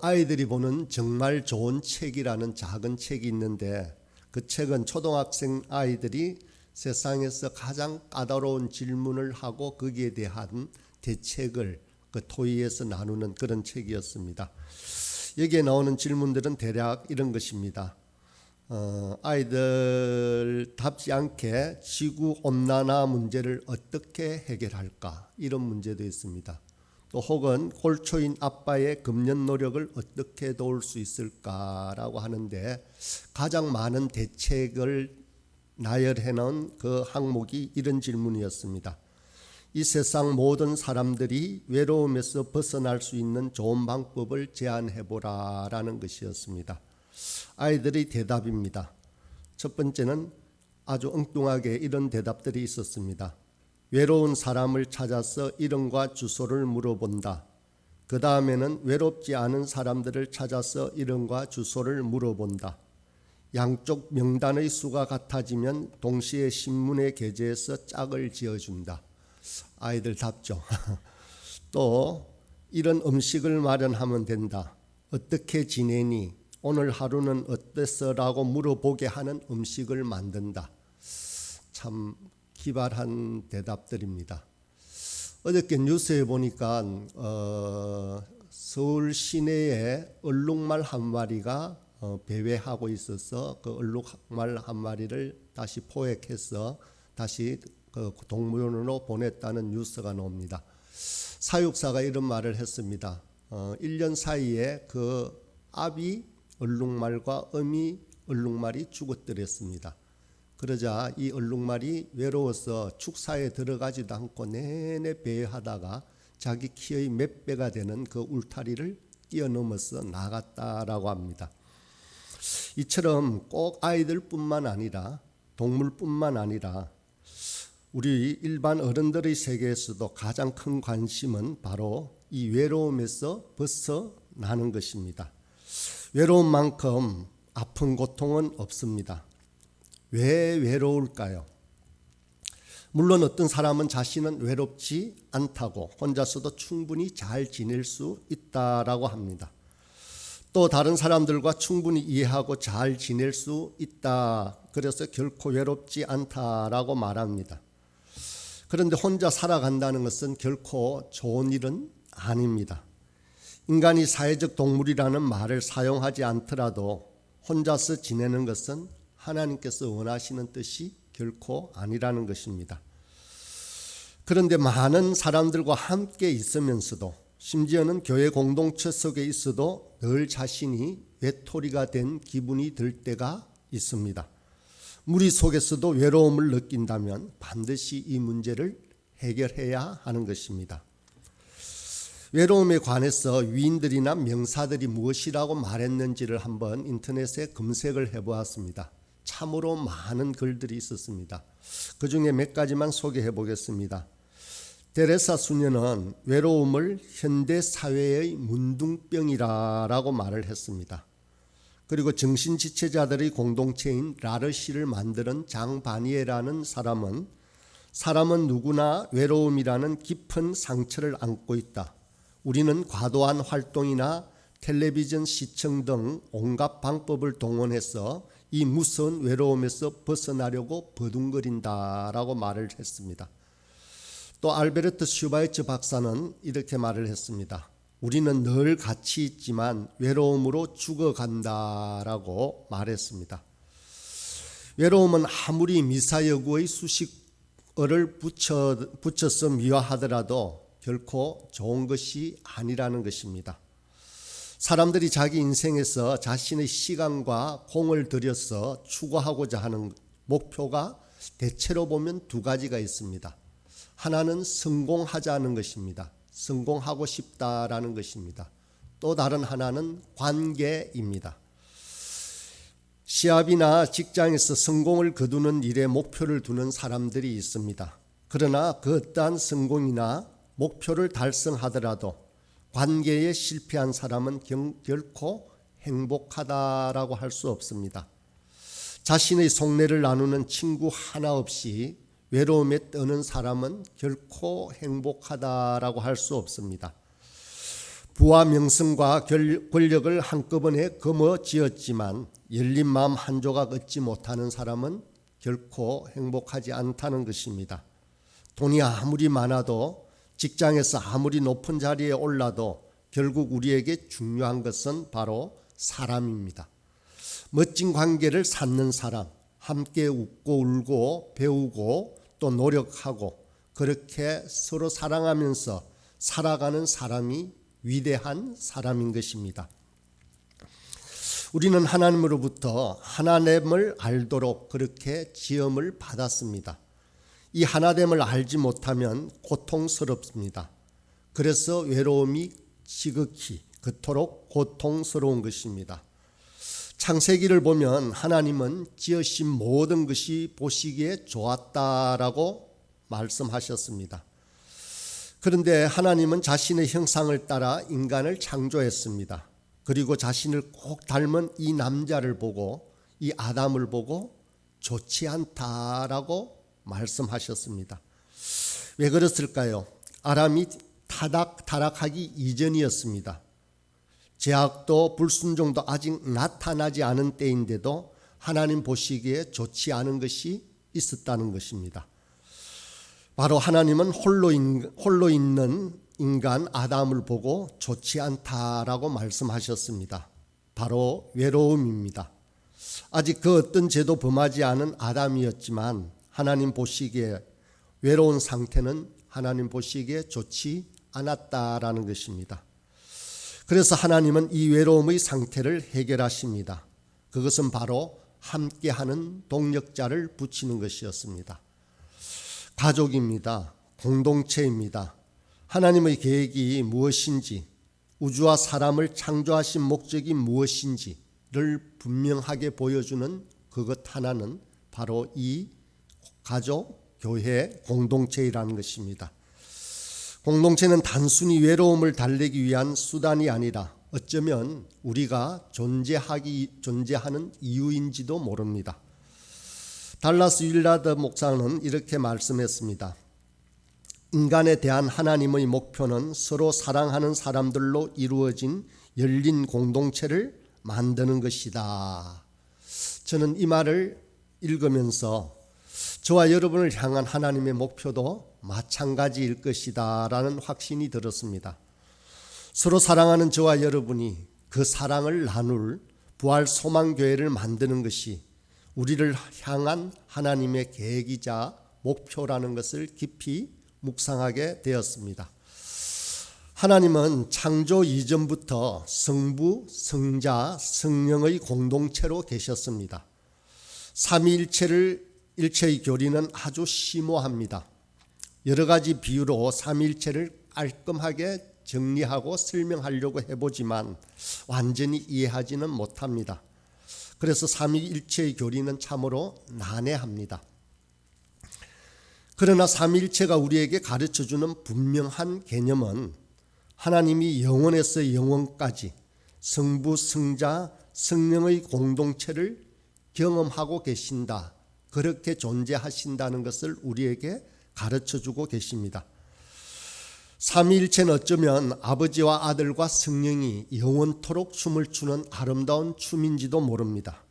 아이들이 보는 정말 좋은 책이라는 작은 책이 있는데, 그 책은 초등학생 아이들이 세상에서 가장 까다로운 질문을 하고 거기에 대한 대책을 그 토의에서 나누는 그런 책이었습니다. 여기에 나오는 질문들은 대략 이런 것입니다. 아이들답지 않게 지구온난화 문제를 어떻게 해결할까, 이런 문제도 있습니다. 또 혹은 홀초인 아빠의 금연 노력을 어떻게 도울 수 있을까라고 하는데, 가장 많은 대책을 나열해 놓은 그 항목이 이런 질문이었습니다. 이 세상 모든 사람들이 외로움에서 벗어날 수 있는 좋은 방법을 제안해 보라라는 것이었습니다. 아이들의 대답입니다. 첫 번째는 아주 엉뚱하게 이런 대답들이 있었습니다. 외로운 사람을 찾아서 이름과 주소를 물어본다. 그 다음에는 외롭지 않은 사람들을 찾아서 이름과 주소를 물어본다. 양쪽 명단의 수가 같아지면 동시에 신문의 게재에서 짝을 지어준다. 아이들 답죠. 또 이런 음식을 마련하면 된다. 어떻게 지내니? 오늘 하루는 어땠어? 라고 물어보게 하는 음식을 만든다. 참 기발한 대답들입니다. 어저께 뉴스에 보니까 서울 시내에 얼룩말 한 마리가 배회하고 있어서 그 얼룩말 한 마리를 다시 포획해서 다시 그 동물원으로 보냈다는 뉴스가 나옵니다. 사육사가 이런 말을 했습니다. 1년 사이에 그 아비 얼룩말과 어미 얼룩말이 죽었더랬습니다. 그러자 이 얼룩말이 외로워서 축사에 들어가지도 않고 내내 배회하다가 자기 키의 몇 배가 되는 그 울타리를 뛰어넘어서 나갔다라고 합니다. 이처럼 꼭 아이들뿐만 아니라 동물뿐만 아니라 우리 일반 어른들의 세계에서도 가장 큰 관심은 바로 이 외로움에서 벗어나는 것입니다. 외로움만큼 아픈 고통은 없습니다. 왜 외로울까요? 물론 어떤 사람은 자신은 외롭지 않다고 혼자서도 충분히 잘 지낼 수 있다라고 합니다. 또 다른 사람들과 충분히 이해하고 잘 지낼 수 있다. 그래서 결코 외롭지 않다라고 말합니다. 그런데 혼자 살아간다는 것은 결코 좋은 일은 아닙니다. 인간이 사회적 동물이라는 말을 사용하지 않더라도 혼자서 지내는 것은 하나님께서 원하시는 뜻이 결코 아니라는 것입니다. 그런데 많은 사람들과 함께 있으면서도, 심지어는 교회 공동체 속에 있어도 늘 자신이 외톨이가 된 기분이 들 때가 있습니다. 무리 속에서도 외로움을 느낀다면 반드시 이 문제를 해결해야 하는 것입니다. 외로움에 관해서 위인들이나 명사들이 무엇이라고 말했는지를 한번 인터넷에 검색을 해보았습니다. 참으로 많은 글들이 있었습니다. 그 중에 몇 가지만 소개해 보겠습니다. 데레사 수녀는 외로움을 현대 사회의 문둥병이라고 말을 했습니다. 그리고 정신지체자들의 공동체인 라르시를 만드는 장바니에라는 사람은 누구나 외로움이라는 깊은 상처를 안고 있다. 우리는 과도한 활동이나 텔레비전 시청 등 온갖 방법을 동원해서 이 무서운 외로움에서 벗어나려고 버둥거린다라고 말을 했습니다. 또 알베르트 슈바이츠 박사는 이렇게 말을 했습니다. 우리는 늘 같이 있지만 외로움으로 죽어간다라고 말했습니다. 외로움은 아무리 미사여구의 수식어를 붙여서 미화하더라도 결코 좋은 것이 아니라는 것입니다. 사람들이 자기 인생에서 자신의 시간과 공을 들여서 추구하고자 하는 목표가 대체로 보면 두 가지가 있습니다. 하나는 성공하자는 것입니다. 성공하고 싶다라는 것입니다. 또 다른 하나는 관계입니다. 시합이나 직장에서 성공을 거두는 일에 목표를 두는 사람들이 있습니다. 그러나 그 어떠한 성공이나 목표를 달성하더라도 관계에 실패한 사람은 결코 행복하다라고 할 수 없습니다. 자신의 속내를 나누는 친구 하나 없이 외로움에 떠는 사람은 결코 행복하다라고 할 수 없습니다. 부와 명성과 권력을 한꺼번에 거머쥐었지만 열린 마음 한 조각 얻지 못하는 사람은 결코 행복하지 않다는 것입니다. 돈이 아무리 많아도, 직장에서 아무리 높은 자리에 올라도 결국 우리에게 중요한 것은 바로 사람입니다. 멋진 관계를 쌓는 사람, 함께 웃고 울고 배우고 또 노력하고 그렇게 서로 사랑하면서 살아가는 사람이 위대한 사람인 것입니다. 우리는 하나님으로부터 하나됨을 알도록 그렇게 지음을 받았습니다. 이 하나됨을 알지 못하면 고통스럽습니다. 그래서 외로움이 지극히 그토록 고통스러운 것입니다. 창세기를 보면 하나님은 지으신 모든 것이 보시기에 좋았다라고 말씀하셨습니다. 그런데 하나님은 자신의 형상을 따라 인간을 창조했습니다. 그리고 자신을 꼭 닮은 이 남자를 보고, 이 아담을 보고 좋지 않다라고 말씀하셨습니다. 왜 그랬을까요? 아담이 타락하기 이전이었습니다. 죄악도 불순종도 아직 나타나지 않은 때인데도 하나님 보시기에 좋지 않은 것이 있었다는 것입니다. 바로 하나님은 홀로 있는 인간 아담을 보고 좋지 않다라고 말씀하셨습니다. 바로 외로움입니다. 아직 그 어떤 죄도 범하지 않은 아담이었지만 하나님 보시기에 외로운 상태는 하나님 보시기에 좋지 않았다라는 것입니다. 그래서 하나님은 이 외로움의 상태를 해결하십니다. 그것은 바로 함께하는 동력자를 붙이는 것이었습니다. 가족입니다. 공동체입니다. 하나님의 계획이 무엇인지, 우주와 사람을 창조하신 목적이 무엇인지를 분명하게 보여주는 그것 하나는 바로 이 가족, 교회, 공동체이라는 것입니다. 공동체는 단순히 외로움을 달래기 위한 수단이 아니라 어쩌면 우리가 존재하는 이유인지도 모릅니다. 달라스 윌라드 목사는 이렇게 말씀했습니다. 인간에 대한 하나님의 목표는 서로 사랑하는 사람들로 이루어진 열린 공동체를 만드는 것이다. 저는 이 말을 읽으면서 저와 여러분을 향한 하나님의 목표도 마찬가지일 것이다 라는 확신이 들었습니다. 서로 사랑하는 저와 여러분이 그 사랑을 나눌 부활 소망교회를 만드는 것이 우리를 향한 하나님의 계획이자 목표라는 것을 깊이 묵상하게 되었습니다. 하나님은 창조 이전부터 성부, 성자, 성령의 공동체로 계셨습니다. 삼위일체의 교리는 아주 심오합니다. 여러 가지 비유로 삼위일체를 깔끔하게 정리하고 설명하려고 해보지만 완전히 이해하지는 못합니다. 그래서 삼위일체의 교리는 참으로 난해합니다. 그러나 삼위일체가 우리에게 가르쳐주는 분명한 개념은 하나님이 영원에서 영원까지 성부, 성자, 성령의 공동체를 경험하고 계신다. 그렇게 존재하신다는 것을 우리에게 가르쳐주고 계십니다. 삼위일체는 어쩌면 아버지와 아들과 성령이 영원토록 춤을 추는 아름다운 춤인지도 모릅니다.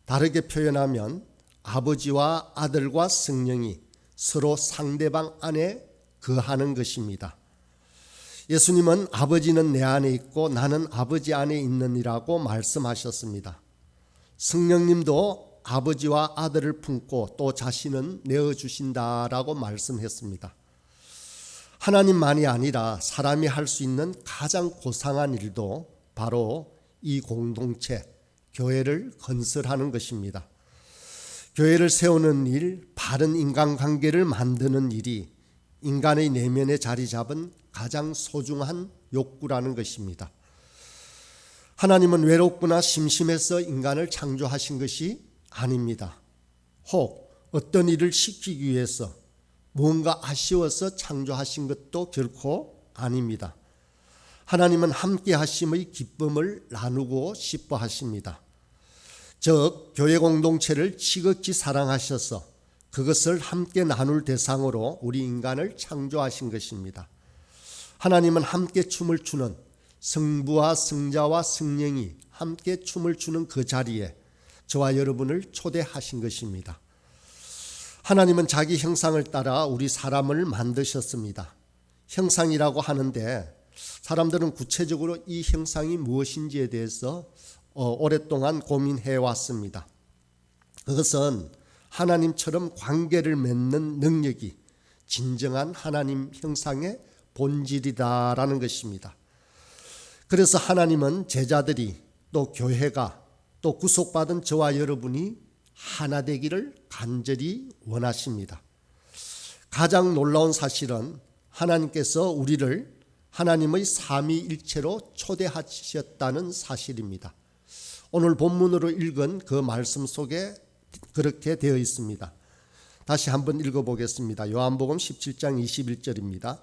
다르게 표현하면 아버지와 아들과 성령이 서로 상대방 안에 거하는 것입니다. 예수님은 아버지는 내 안에 있고 나는 아버지 안에 있느니라고 말씀하셨습니다. 성령님도 아버지와 아들을 품고 또 자신은 내어주신다라고 말씀했습니다. 하나님만이 아니라 사람이 할 수 있는 가장 고상한 일도 바로 이 공동체, 교회를 건설하는 것입니다. 교회를 세우는 일, 바른 인간관계를 만드는 일이 인간의 내면에 자리 잡은 가장 소중한 욕구라는 것입니다. 하나님은 외롭거나 심심해서 인간을 창조하신 것이 아닙니다. 혹 어떤 일을 시키기 위해서 뭔가 아쉬워서 창조하신 것도 결코 아닙니다. 하나님은 함께 하심의 기쁨을 나누고 싶어 하십니다. 즉 교회 공동체를 지극히 사랑하셔서 그것을 함께 나눌 대상으로 우리 인간을 창조하신 것입니다. 하나님은 함께 춤을 추는 성부와 성자와 성령이 함께 춤을 추는 그 자리에 저와 여러분을 초대하신 것입니다. 하나님은 자기 형상을 따라 우리 사람을 만드셨습니다. 형상이라고 하는데 사람들은 구체적으로 이 형상이 무엇인지에 대해서 오랫동안 고민해 왔습니다. 그것은 하나님처럼 관계를 맺는 능력이 진정한 하나님 형상의 본질이다라는 것입니다. 그래서 하나님은 제자들이 또 교회가 또 구속받은 저와 여러분이 하나 되기를 간절히 원하십니다. 가장 놀라운 사실은 하나님께서 우리를 하나님의 삼위일체로 초대하셨다는 사실입니다. 오늘 본문으로 읽은 그 말씀 속에 그렇게 되어 있습니다. 다시 한번 읽어보겠습니다. 요한복음 17장 21절입니다.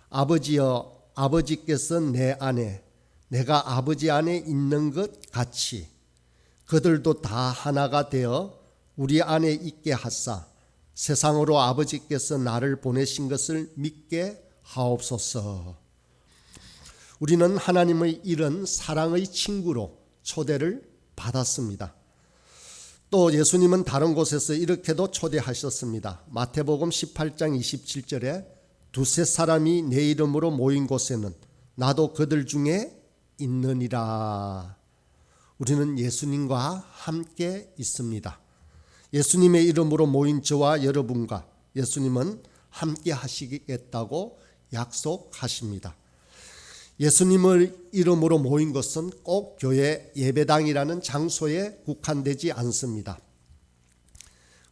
아버지여, 아버지께서 내 안에 내가 아버지 안에 있는 것 같이 그들도 다 하나가 되어 우리 안에 있게 하사 세상으로 아버지께서 나를 보내신 것을 믿게 하옵소서. 우리는 하나님의 이런 사랑의 친구로 초대를 받았습니다. 또 예수님은 다른 곳에서 이렇게도 초대하셨습니다. 마태복음 18장 27절에 두세 사람이 내 이름으로 모인 곳에는 나도 그들 중에 있느니라. 우리는 예수님과 함께 있습니다. 예수님의 이름으로 모인 저와 여러분과 예수님은 함께 하시겠다고 약속하십니다. 예수님의 이름으로 모인 것은 꼭 교회 예배당이라는 장소에 국한되지 않습니다.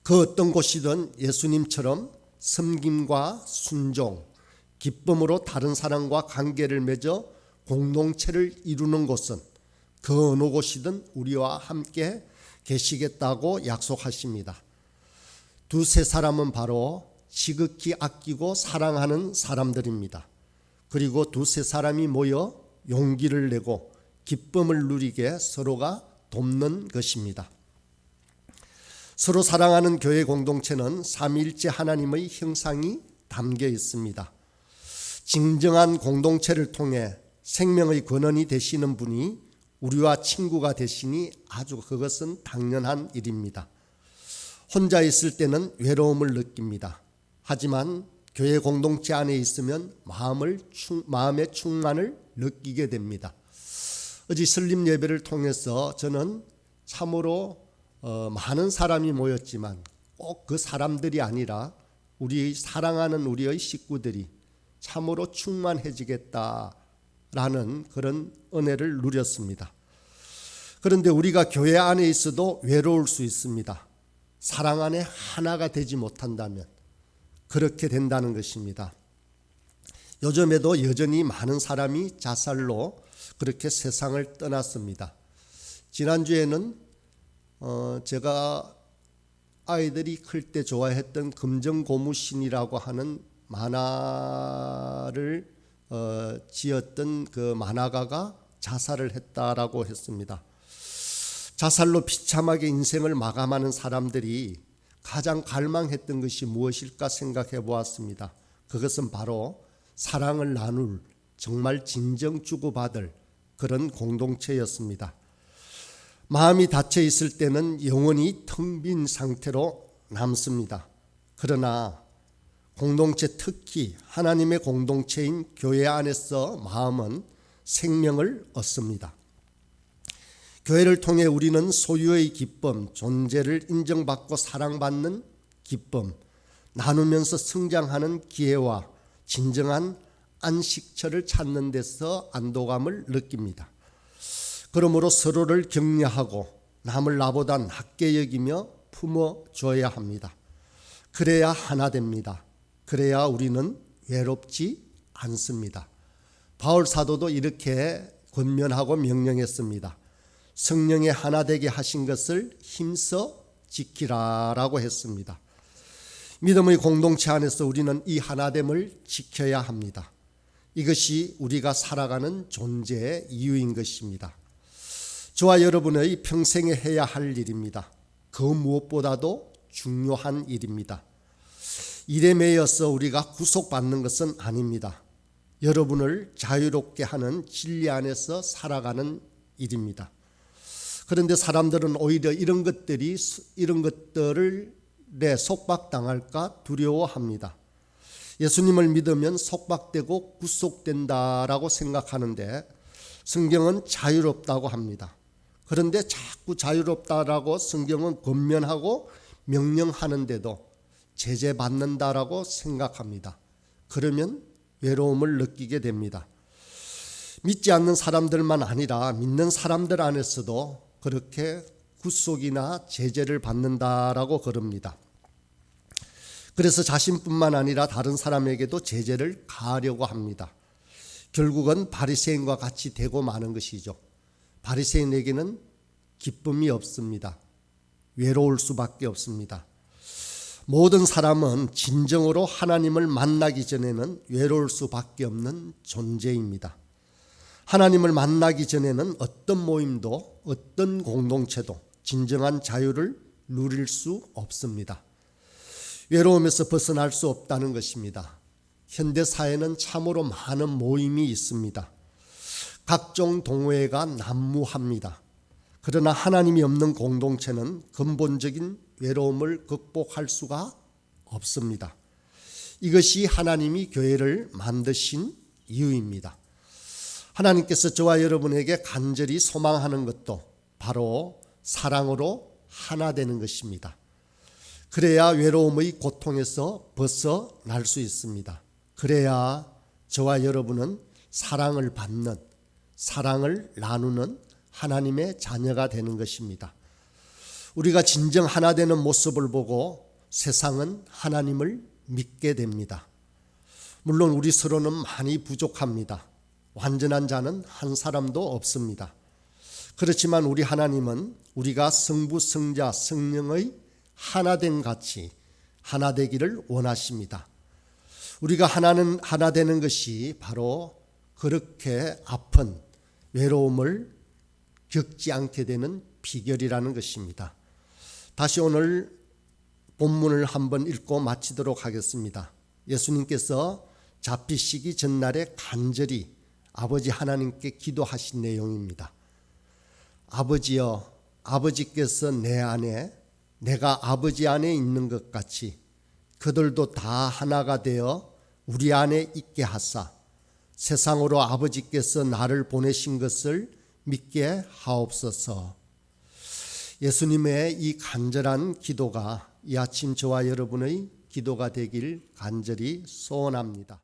그 어떤 곳이든 예수님처럼 섬김과 순종, 기쁨으로 다른 사람과 관계를 맺어 공동체를 이루는 곳은 그 어느 곳이든 우리와 함께 계시겠다고 약속하십니다. 두세 사람은 바로 지극히 아끼고 사랑하는 사람들입니다. 그리고 두세 사람이 모여 용기를 내고 기쁨을 누리게 서로가 돕는 것입니다. 서로 사랑하는 교회 공동체는 삼위일체 하나님의 형상이 담겨 있습니다. 진정한 공동체를 통해 생명의 근원이 되시는 분이 우리와 친구가 되시니 아주 그것은 당연한 일입니다. 혼자 있을 때는 외로움을 느낍니다. 하지만 교회 공동체 안에 있으면 마음의 충만을 느끼게 됩니다. 어제 설립 예배를 통해서 저는 참으로 많은 사람이 모였지만 꼭 그 사람들이 아니라 우리 사랑하는 우리의 식구들이 참으로 충만해지겠다라는 그런 은혜를 누렸습니다. 그런데 우리가 교회 안에 있어도 외로울 수 있습니다. 사랑 안에 하나가 되지 못한다면 그렇게 된다는 것입니다. 요즘에도 여전히 많은 사람이 자살로 그렇게 세상을 떠났습니다. 지난주에는 제가 아이들이 클 때 좋아했던 금정고무신이라고 하는 만화를 지었던 그 만화가가 자살을 했다라고 했습니다. 자살로 비참하게 인생을 마감하는 사람들이 가장 갈망했던 것이 무엇일까 생각해 보았습니다. 그것은 바로 사랑을 나눌 정말 진정 주고받을 그런 공동체였습니다. 마음이 닫혀 있을 때는 영혼이 텅 빈 상태로 남습니다. 그러나 공동체, 특히 하나님의 공동체인 교회 안에서 마음은 생명을 얻습니다. 교회를 통해 우리는 소유의 기쁨, 존재를 인정받고 사랑받는 기쁨, 나누면서 성장하는 기회와 진정한 안식처를 찾는 데서 안도감을 느낍니다. 그러므로 서로를 격려하고 남을 나보다 낮게 여기며 품어줘야 합니다. 그래야 하나 됩니다. 그래야 우리는 외롭지 않습니다. 바울 사도도 이렇게 권면하고 명령했습니다. 성령의 하나 되게 하신 것을 힘써 지키라라고 했습니다. 믿음의 공동체 안에서 우리는 이 하나됨을 지켜야 합니다. 이것이 우리가 살아가는 존재의 이유인 것입니다. 저와 여러분의 평생에 해야 할 일입니다. 그 무엇보다도 중요한 일입니다. 일에 매여서 우리가 구속받는 것은 아닙니다. 여러분을 자유롭게 하는 진리 안에서 살아가는 일입니다. 그런데 사람들은 오히려 이런 것들을 속박당할까 두려워합니다. 예수님을 믿으면 속박되고 구속된다라고 생각하는데 성경은 자유롭다고 합니다. 그런데 자꾸 자유롭다라고 성경은 권면하고 명령하는데도 제재받는다라고 생각합니다. 그러면 외로움을 느끼게 됩니다. 믿지 않는 사람들만 아니라 믿는 사람들 안에서도 그렇게 구속이나 제재를 받는다라고 그럽니다. 그래서 자신뿐만 아니라 다른 사람에게도 제재를 가하려고 합니다. 결국은 바리새인과 같이 되고 마는 것이죠. 바리새인에게는 기쁨이 없습니다. 외로울 수밖에 없습니다. 모든 사람은 진정으로 하나님을 만나기 전에는 외로울 수밖에 없는 존재입니다. 하나님을 만나기 전에는 어떤 모임도 어떤 공동체도 진정한 자유를 누릴 수 없습니다. 외로움에서 벗어날 수 없다는 것입니다. 현대 사회는 참으로 많은 모임이 있습니다. 각종 동호회가 난무합니다. 그러나 하나님이 없는 공동체는 근본적인 외로움을 극복할 수가 없습니다. 이것이 하나님이 교회를 만드신 이유입니다. 하나님께서 저와 여러분에게 간절히 소망하는 것도 바로 사랑으로 하나 되는 것입니다. 그래야 외로움의 고통에서 벗어날 수 있습니다. 그래야 저와 여러분은 사랑을 받는, 사랑을 나누는 하나님의 자녀가 되는 것입니다. 우리가 진정 하나 되는 모습을 보고 세상은 하나님을 믿게 됩니다. 물론 우리 서로는 많이 부족합니다. 완전한 자는 한 사람도 없습니다. 그렇지만 우리 하나님은 우리가 성부, 성자, 성령의 하나됨 같이 하나 되기를 원하십니다. 우리가 하나 되는 것이 바로 그렇게 아픈 외로움을 겪지 않게 되는 비결이라는 것입니다. 다시 오늘 본문을 한번 읽고 마치도록 하겠습니다. 예수님께서 잡히시기 전날에 간절히 아버지 하나님께 기도하신 내용입니다. 아버지여, 아버지께서 내 안에, 내가 아버지 안에 있는 것 같이 그들도 다 하나가 되어 우리 안에 있게 하사 세상으로 아버지께서 나를 보내신 것을 믿게 하옵소서. 예수님의 이 간절한 기도가 이 아침 저와 여러분의 기도가 되길 간절히 소원합니다.